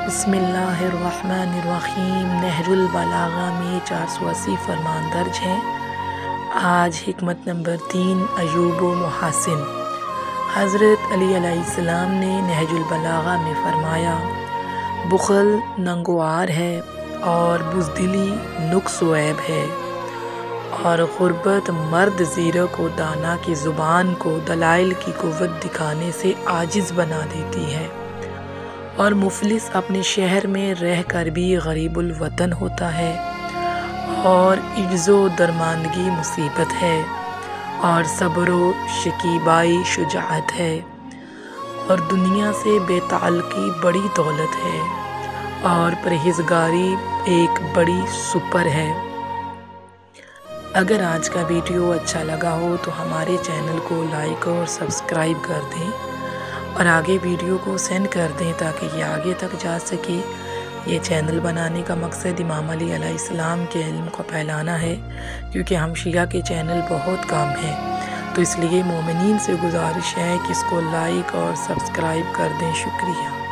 बिस्मिल्लाहिर्रहमानिर्रहीम। नहजुल बलागा में 480 फरमान दर्ज हैं। आज हिकमत नंबर 3 अयूब व मुहासिन। हज़रत अली अलैहिस्सलाम ने नहजुल बलागा में फ़रमाया, बुख़ल नंगवार है और बुज़दिली नुक्स व ऐब है, और ग़ुरबत मर्द ज़ीरक व दाना की ज़ुबान को दलाइल की क़ुव्वत दिखाने से आजिज़ बना देती है, और मुफलिस अपने शहर में रह कर भी गरीबुल वतन होता है, और इज्ज़ो दरमानदगी मुसीबत है, और सब्र शकीबाई शुजाअत है, और दुनिया से बेताल्लुकी बड़ी दौलत है, और परहेज़गारी एक बड़ी सुपर है। अगर आज का वीडियो अच्छा लगा हो तो हमारे चैनल को लाइक और सब्सक्राइब कर दें, और आगे वीडियो को सेंड कर दें ताकि ये आगे तक जा सके। ये चैनल बनाने का मकसद इमाम अली अलैहिस्सलाम के इल्म को फैलाना है, क्योंकि हम शिया के चैनल बहुत कम हैं, तो इसलिए मोमिनीन से गुजारिश है कि इसको लाइक और सब्सक्राइब कर दें। शुक्रिया।